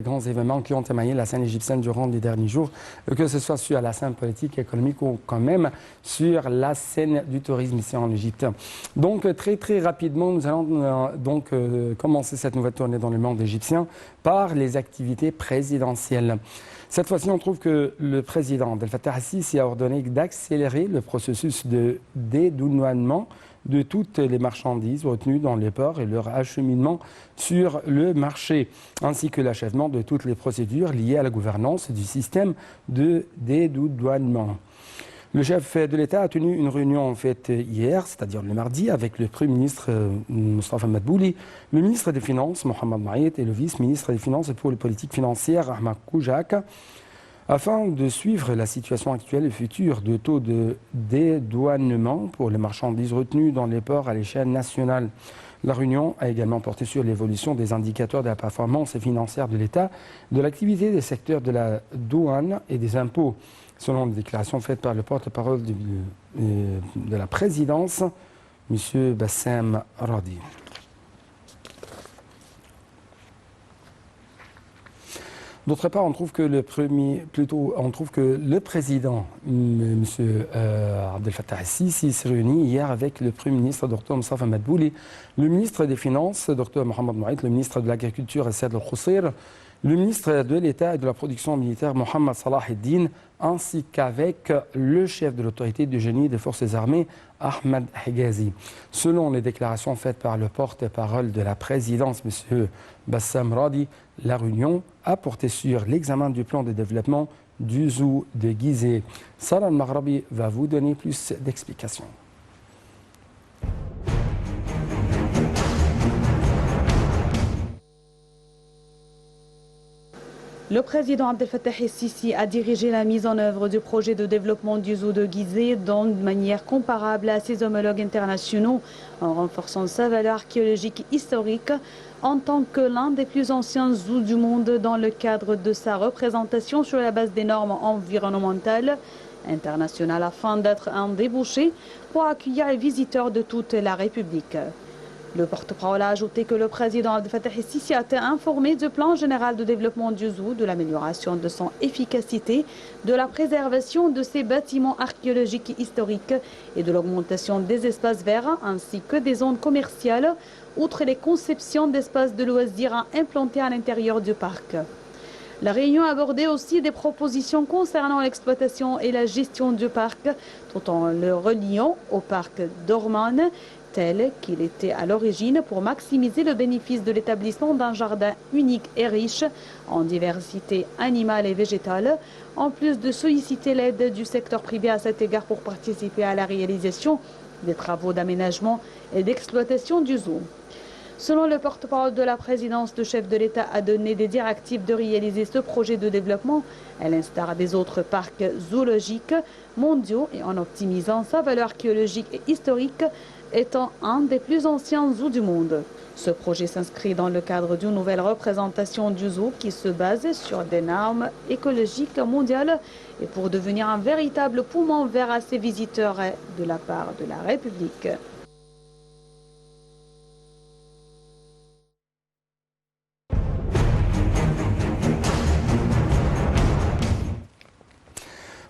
grands événements qui ont émaillé la scène égyptienne durant les derniers jours, que ce soit sur la scène politique, économique ou quand même sur la scène du tourisme ici en Égypte. Donc très rapidement, nous allons commencer cette nouvelle tournée dans le monde égyptien par les activités présidentielles. Cette fois-ci, on trouve que le président Abdel Fattah al-Sisi a ordonné d'accélérer le processus de dédouanement de toutes les marchandises retenues dans les ports et leur acheminement sur le marché, ainsi que l'achèvement de toutes les procédures liées à la gouvernance du système de dédouanement. Le chef de l'État a tenu une réunion hier, c'est-à-dire le mardi, avec le Premier ministre Mostafa Madbouli, le ministre des Finances Mohamed Maït et le vice-ministre des Finances et pour les politiques financières Ahmed Koujak, afin de suivre la situation actuelle et future de taux de dédouanement pour les marchandises retenues dans les ports à l'échelle nationale. La réunion a également porté sur l'évolution des indicateurs de la performance financière de l'État, de l'activité des secteurs de la douane et des impôts, selon les déclarations faites par le porte-parole de la présidence, M. Bassem Radi. D'autre part, on trouve que le président, M. Abdel Fattah al-Sisi, s'est réuni hier avec le Premier ministre, Dr Mostafa Madbouli, le ministre des Finances, Dr Mohamed Maït, le ministre de l'Agriculture, Saad al-Khoussir, le ministre de l'État et de la Production militaire, Mohamed Salah Eddin, ainsi qu'avec le chef de l'autorité du génie des forces armées, Ahmed Higazi. Selon les déclarations faites par le porte-parole de la présidence, M. Bassem Radi, la réunion a porté sur l'examen du plan de développement du zoo de Gizeh. Sarah Al-Maghrabi va vous donner plus d'explications. Le président Abdel Fattah al-Sisi a dirigé la mise en œuvre du projet de développement du zoo de Gizeh de manière comparable à ses homologues internationaux, en renforçant sa valeur archéologique historique en tant que l'un des plus anciens zoos du monde dans le cadre de sa représentation sur la base des normes environnementales internationales afin d'être un débouché pour accueillir les visiteurs de toute la République. Le porte-parole a ajouté que le président Abdel Fattah al-Sisi a été informé du plan général de développement du zoo, de l'amélioration de son efficacité, de la préservation de ses bâtiments archéologiques historiques et de l'augmentation des espaces verts ainsi que des zones commerciales, outre les conceptions d'espaces de loisirs implantés à l'intérieur du parc. La réunion a abordé aussi des propositions concernant l'exploitation et la gestion du parc, tout en le reliant au parc d'Orman, tel qu'il était à l'origine, pour maximiser le bénéfice de l'établissement d'un jardin unique et riche en diversité animale et végétale, en plus de solliciter l'aide du secteur privé à cet égard pour participer à la réalisation des travaux d'aménagement et d'exploitation du zoo. Selon le porte-parole de la présidence, le chef de l'État a donné des directives de réaliser ce projet de développement, à l'instar des autres parcs zoologiques mondiaux, et en optimisant sa valeur archéologique et historique, étant un des plus anciens zoos du monde. Ce projet s'inscrit dans le cadre d'une nouvelle représentation du zoo qui se base sur des normes écologiques mondiales et pour devenir un véritable poumon vert à ses visiteurs de la part de la République.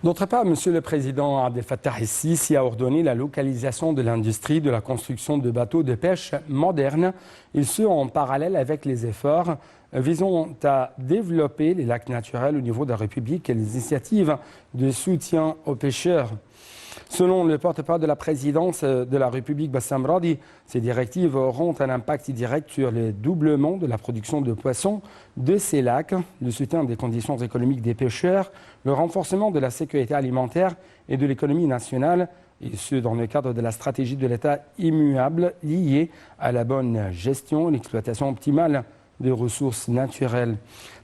D'autre part, M. le Président Abdel Fattah al-Sisi a ordonné la localisation de l'industrie de la construction de bateaux de pêche modernes, et ce en parallèle avec les efforts visant à développer les lacs naturels au niveau de la République et les initiatives de soutien aux pêcheurs. Selon le porte-parole de la présidence de la République, Bassem Radi, ces directives auront un impact direct sur le doublement de la production de poissons de ces lacs, le soutien des conditions économiques des pêcheurs, le renforcement de la sécurité alimentaire et de l'économie nationale, et ce dans le cadre de la stratégie de l'État immuable liée à la bonne gestion et l'exploitation optimale des ressources naturelles.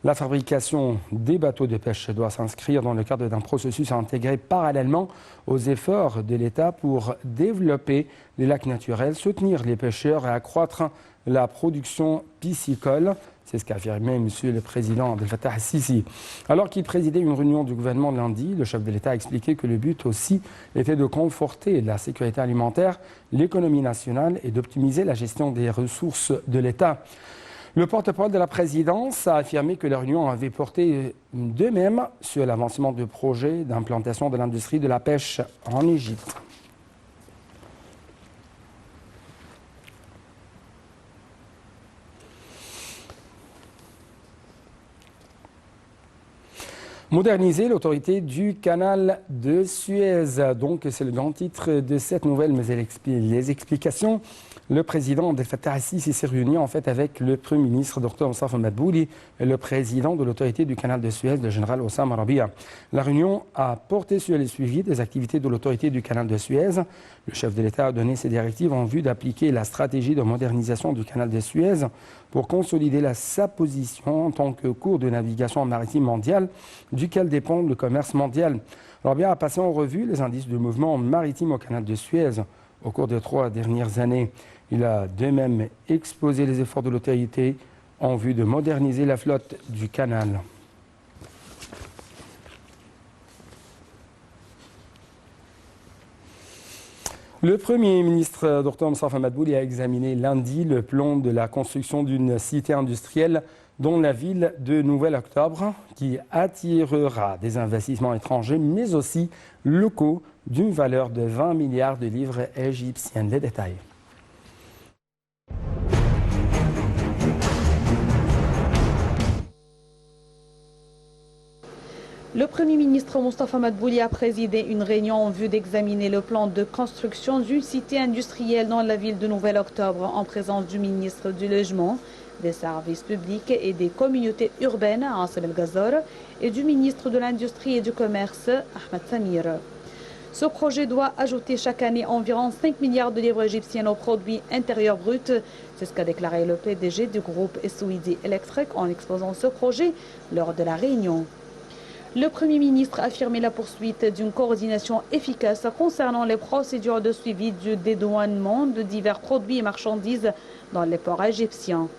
La fabrication des bateaux de pêche doit s'inscrire dans le cadre d'un processus intégré parallèlement aux efforts de l'État pour développer les lacs naturels, soutenir les pêcheurs et accroître la production piscicole. C'est ce qu'a affirmé M. le Président Abdel Fattah al-Sisi. Alors qu'il présidait une réunion du gouvernement lundi, le chef de l'État a expliqué que le but aussi était de conforter la sécurité alimentaire, l'économie nationale et d'optimiser la gestion des ressources de l'État. Le porte-parole de la présidence a affirmé que la réunion avait porté d'eux-mêmes sur l'avancement de projets d'implantation de l'industrie de la pêche en Égypte. Moderniser l'autorité du canal de Suez. Donc, c'est le grand titre de cette nouvelle, mais les explications. Le président Abdel Fattah al-Sisi s'est réuni en fait avec le Premier ministre Dr Mostafa Madbouli et le président de l'autorité du canal de Suez, le général Oussama Rabia. La réunion a porté sur le suivi des activités de l'autorité du canal de Suez. Le chef de l'État a donné ses directives en vue d'appliquer la stratégie de modernisation du canal de Suez pour consolider sa position en tant que cours de navigation maritime mondiale duquel dépend le commerce mondial. Rabia a passé en revue les indices de mouvement maritime au canal de Suez au cours des 3 dernières années. Il a de même exposé les efforts de l'autorité en vue de moderniser la flotte du canal. Le Premier ministre Dr Mostafa Madbouli a examiné lundi le plan de la construction d'une cité industrielle dans la ville de Nouvel-Octobre qui attirera des investissements étrangers mais aussi locaux d'une valeur de 20 milliards de livres égyptiennes. Les détails. Le Premier ministre Mostafa Madbouli a présidé une réunion en vue d'examiner le plan de construction d'une cité industrielle dans la ville de Nouvel-Octobre en présence du ministre du Logement, des Services publics et des communautés urbaines, Assem El-Ghazar, et du ministre de l'Industrie et du Commerce, Ahmed Samir. Ce projet doit ajouter chaque année environ 5 milliards de livres égyptiennes au produit intérieur brut. C'est ce qu'a déclaré le PDG du groupe Essoudi Electric en exposant ce projet lors de la réunion. Le Premier ministre a affirmé la poursuite d'une coordination efficace concernant les procédures de suivi du dédouanement de divers produits et marchandises dans les ports égyptiens.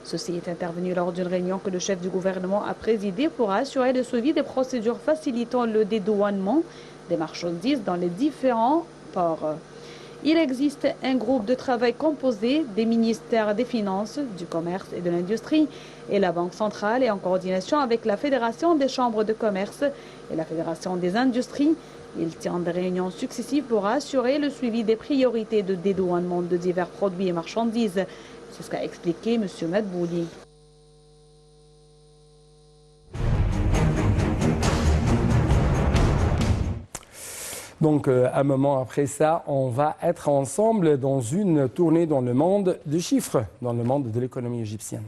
Ceci est intervenu lors d'une réunion que le chef du gouvernement a présidée pour assurer le suivi des procédures facilitant le dédouanement des marchandises dans les différents ports. Il existe un groupe de travail composé des ministères des Finances, du Commerce et de l'Industrie et la Banque centrale et en coordination avec la Fédération des chambres de commerce et la Fédération des industries. Ils tiennent des réunions successives pour assurer le suivi des priorités de dédouanement de divers produits et marchandises. C'est ce qu'a expliqué M. Madbouli. Donc, un moment après ça, on va être ensemble dans une tournée dans le monde des chiffres, dans le monde de l'économie égyptienne.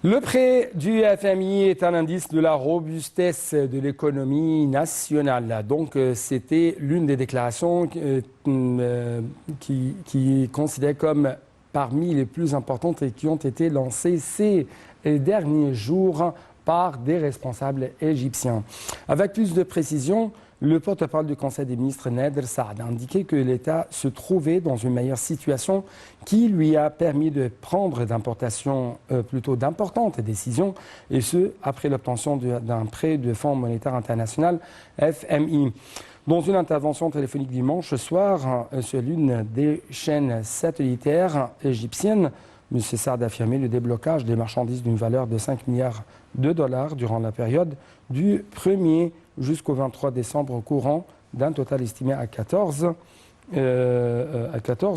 Le prêt du FMI est un indice de la robustesse de l'économie nationale. Donc, c'était l'une des déclarations qui est considérée comme parmi les plus importantes et qui ont été lancées ces derniers jours par des responsables égyptiens. Avec plus de précision, le porte-parole du Conseil des ministres, Nader Saad, a indiqué que l'État se trouvait dans une meilleure situation qui lui a permis de prendre d'importantes décisions, et ce, après l'obtention d'un prêt du Fonds monétaire international, FMI. Dans une intervention téléphonique dimanche soir sur l'une des chaînes satellitaires égyptiennes, M. Saad a affirmé le déblocage des marchandises d'une valeur de 5 milliards de dollars durant la période du 1er jusqu'au 23 décembre courant, d'un total estimé à 14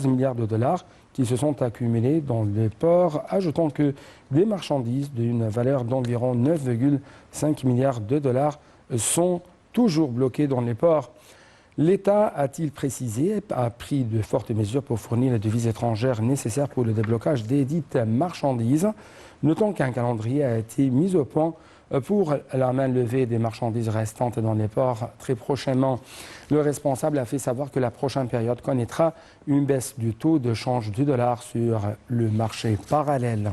milliards de dollars qui se sont accumulés dans les ports, ajoutant que des marchandises d'une valeur d'environ 9,5 milliards de dollars sont toujours bloquées dans les ports. L'État, a-t-il précisé, a pris de fortes mesures pour fournir les devises étrangères nécessaires pour le déblocage des dites marchandises, notant qu'un calendrier a été mis au point pour la main levée des marchandises restantes dans les ports très prochainement. Le responsable a fait savoir que la prochaine période connaîtra une baisse du taux de change du dollar sur le marché parallèle.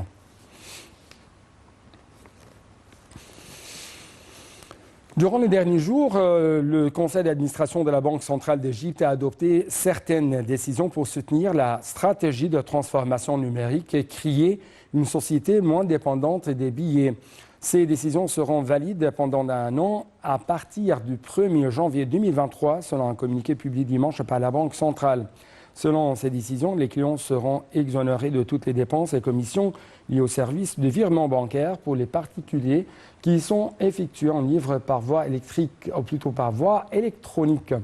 Durant les derniers jours, le conseil d'administration de la Banque centrale d'Égypte a adopté certaines décisions pour soutenir la stratégie de transformation numérique et créer une société moins dépendante des billets. Ces décisions seront valides pendant un an à partir du 1er janvier 2023, selon un communiqué publié dimanche par la Banque centrale. Selon ces décisions, les clients seront exonérés de toutes les dépenses et commissions liées au service de virement bancaire pour les particuliers qui sont effectués en livre par voie électrique, ou plutôt par voie électronique.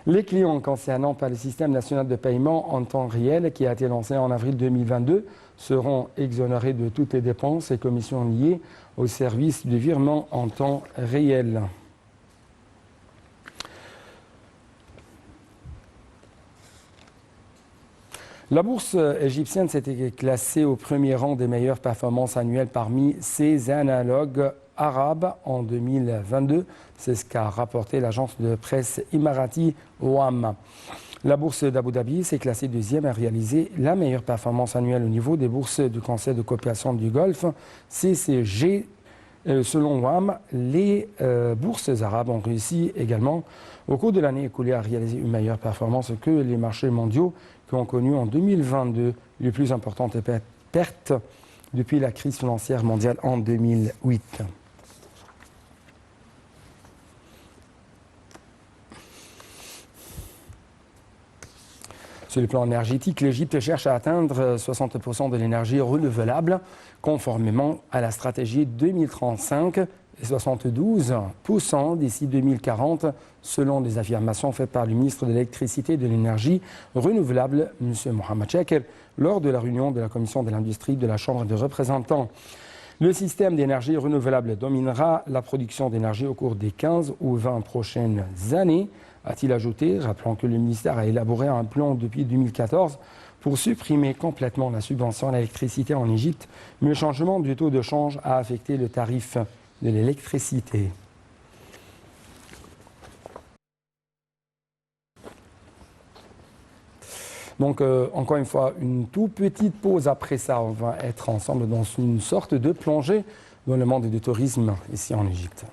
Les clients concernant par le système national de paiement en temps réel qui a été lancé en avril 2022 seront exonérés de toutes les dépenses et commissions liées au service de virement en temps réel. La bourse égyptienne s'était classée au premier rang des meilleures performances annuelles parmi ses analogues arabes en 2022. C'est ce qu'a rapporté l'agence de presse émirati OAM. La bourse d'Abu Dhabi s'est classée deuxième et a réalisé la meilleure performance annuelle au niveau des bourses du Conseil de coopération du Golfe, CCG. Selon OAM, les bourses arabes ont réussi également au cours de l'année écoulée à réaliser une meilleure performance que les marchés mondiaux qui ont connu en 2022 les plus importantes pertes depuis la crise financière mondiale en 2008. Sur le plan énergétique, l'Égypte cherche à atteindre 60% de l'énergie renouvelable conformément à la stratégie 2035 et 72% d'ici 2040, selon des affirmations faites par le ministre de l'Électricité et de l'Énergie renouvelable, M. Mohamed Chakir, lors de la réunion de la Commission de l'Industrie de la Chambre des représentants. Le système d'énergie renouvelable dominera la production d'énergie au cours des 15 ou 20 prochaines années, a-t-il ajouté, rappelant que le ministère a élaboré un plan depuis 2014 pour supprimer complètement la subvention à l'électricité en Égypte, mais le changement du taux de change a affecté le tarif de l'électricité. Donc, encore une fois, une toute petite pause après ça. On va être ensemble dans une sorte de plongée dans le monde du tourisme ici en Égypte.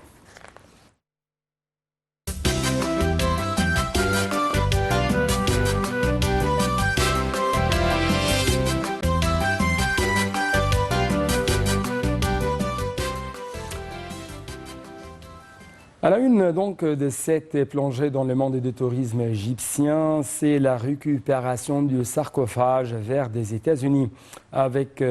À la une donc de cette plongée dans le monde du tourisme égyptien, c'est la récupération du sarcophage vert des États-Unis. Avec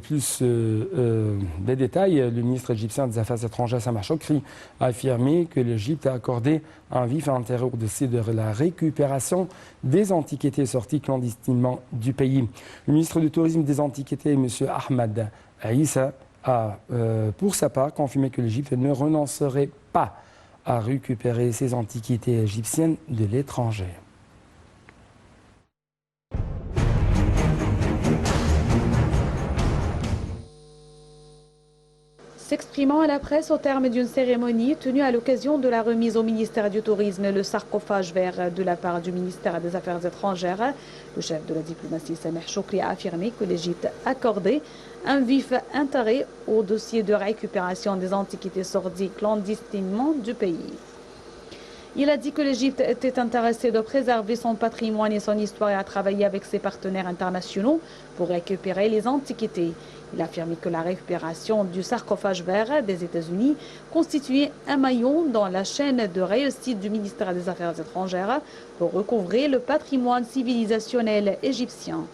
plus des détails, le ministre égyptien des Affaires étrangères Samar Chokri a affirmé que l'Égypte a accordé un vif intérêt au dossier de la récupération des antiquités sorties clandestinement du pays. Le ministre du Tourisme des Antiquités, M. Ahmad Aïssa, a, pour sa part, confirmé que l'Égypte ne renoncerait pas à récupérer ces antiquités égyptiennes de l'étranger. S'exprimant à la presse au terme d'une cérémonie tenue à l'occasion de la remise au ministère du Tourisme le sarcophage vert de la part du ministère des Affaires étrangères, le chef de la diplomatie Samar Chokri a affirmé que l'Égypte accordait un vif intérêt au dossier de récupération des antiquités sorties clandestinement du pays. Il a dit que l'Égypte était intéressée de préserver son patrimoine et son histoire et a travaillé avec ses partenaires internationaux pour récupérer les antiquités. Il a affirmé que la récupération du sarcophage vert des États-Unis constituait un maillon dans la chaîne de réussite du ministère des Affaires étrangères pour recouvrer le patrimoine civilisationnel égyptien.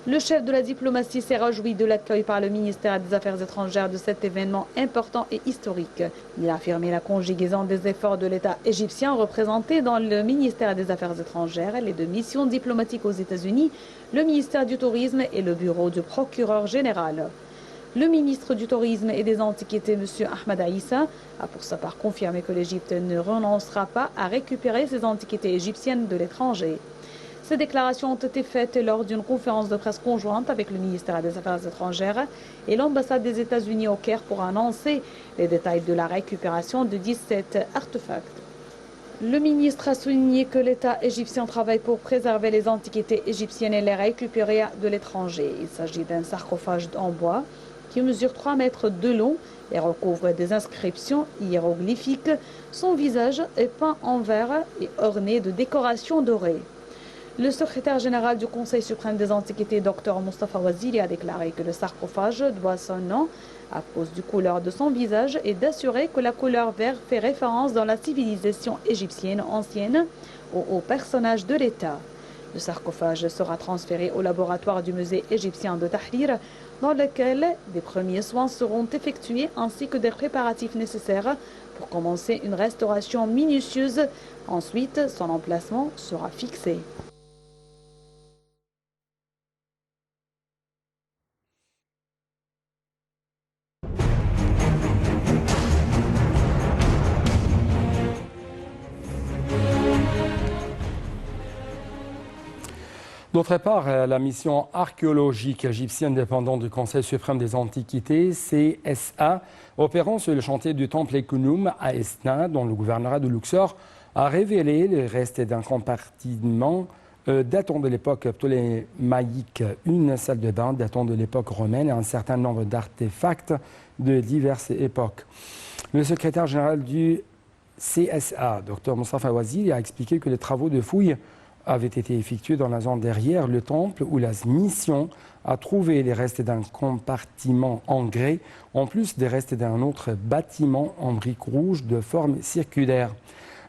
Le chef de la diplomatie s'est réjoui de l'accueil par le ministère des Affaires étrangères de cet événement important et historique. Il a affirmé la conjugaison des efforts de l'État égyptien représenté dans le ministère des Affaires étrangères, les deux missions diplomatiques aux États-Unis, le ministère du Tourisme et le bureau du procureur général. Le ministre du Tourisme et des Antiquités, M. Ahmad Aïssa, a pour sa part confirmé que l'Égypte ne renoncera pas à récupérer ces antiquités égyptiennes de l'étranger. Ces déclarations ont été faites lors d'une conférence de presse conjointe avec le ministère des Affaires étrangères et l'ambassade des États-Unis au Caire pour annoncer les détails de la récupération de 17 artefacts. Le ministre a souligné que l'État égyptien travaille pour préserver les antiquités égyptiennes et les récupérer de l'étranger. Il s'agit d'un sarcophage en bois qui mesure 3 mètres de long et recouvre des inscriptions hiéroglyphiques. Son visage est peint en vert et orné de décorations dorées. Le secrétaire général du Conseil suprême des Antiquités, Dr Mustafa Waziri, a déclaré que le sarcophage doit son nom à cause du couleur de son visage et d'assurer que la couleur vert fait référence dans la civilisation égyptienne ancienne aux personnages de l'État. Le sarcophage sera transféré au laboratoire du musée égyptien de Tahrir, dans lequel des premiers soins seront effectués ainsi que des préparatifs nécessaires pour commencer une restauration minutieuse. Ensuite, son emplacement sera fixé. D'autre part, la mission archéologique égyptienne dépendante du Conseil suprême des Antiquités, CSA, opérant sur le chantier du temple Ekounoum à Esna, dans le gouvernorat de Luxor, a révélé les restes d'un compartiment datant de l'époque ptolémaïque, une salle de bain datant de l'époque romaine et un certain nombre d'artefacts de diverses époques. Le secrétaire général du CSA, Dr Mustafa Waziri, a expliqué que les travaux de fouilles avaient été effectués dans la zone derrière le temple où la mission a trouvé les restes d'un compartiment en grès, en plus des restes d'un autre bâtiment en briques rouges de forme circulaire.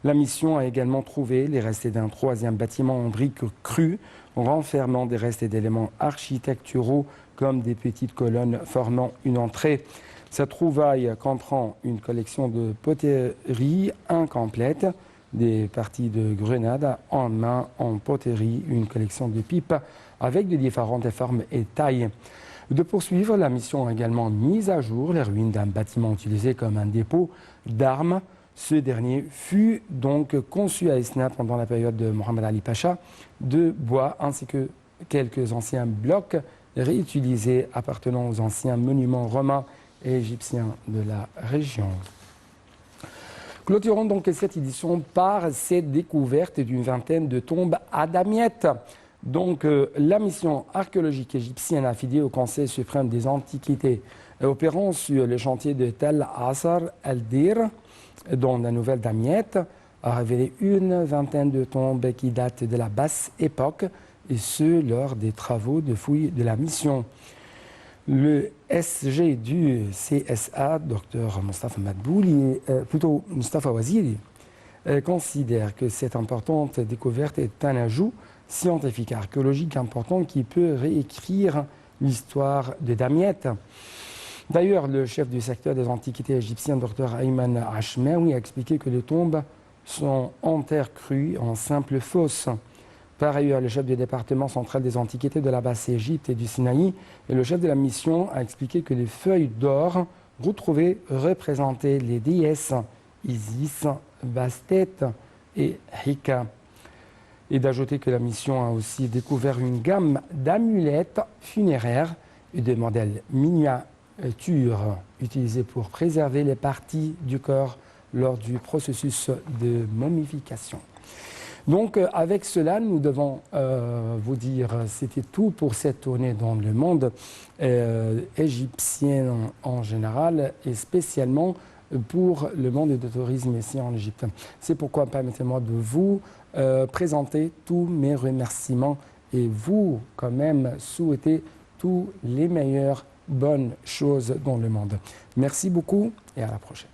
La mission a également trouvé les restes d'un troisième bâtiment en briques crues, renfermant des restes d'éléments architecturaux comme des petites colonnes formant une entrée. Cette trouvaille comprend une collection de poteries incomplète, des parties de grenades en main en poterie, une collection de pipes avec de différentes formes et tailles. De poursuivre, la mission a également mis à jour les ruines d'un bâtiment utilisé comme un dépôt d'armes. Ce dernier fut donc conçu à Esna pendant la période de Mohamed Ali Pacha, de bois ainsi que quelques anciens blocs réutilisés appartenant aux anciens monuments romains et égyptiens de la région. Clôturons donc cette édition par cette découverte d'une vingtaine de tombes adamiettes. Donc la mission archéologique égyptienne affiliée au Conseil suprême des Antiquités, opérant sur le chantier de Tel Asar el-Dir, dans la nouvelle Damiette, a révélé une vingtaine de tombes qui datent de la basse époque, et ce lors des travaux de fouilles de la mission. Le SG du CSA, Dr Mustafa Mustafa Waziri, considère que cette importante découverte est un ajout scientifique archéologique important qui peut réécrire l'histoire de Damiette. D'ailleurs, le chef du secteur des antiquités égyptiennes, Dr Ayman Ashmawi, a expliqué que les tombes sont en terre crue, en simple fosse. Par ailleurs, le chef du département central des antiquités de la Basse-Égypte et du Sinaï et le chef de la mission a expliqué que les feuilles d'or retrouvées représentaient les déesses Isis, Bastet et Hika. Et d'ajouter que la mission a aussi découvert une gamme d'amulettes funéraires et de modèles miniatures utilisés pour préserver les parties du corps lors du processus de momification. Donc avec cela, nous devons vous dire c'était tout pour cette tournée dans le monde égyptien en général et spécialement pour le monde du tourisme ici en Égypte. C'est pourquoi permettez-moi de vous présenter tous mes remerciements et vous quand même souhaiter tous les meilleures bonnes choses dans le monde. Merci beaucoup et à la prochaine.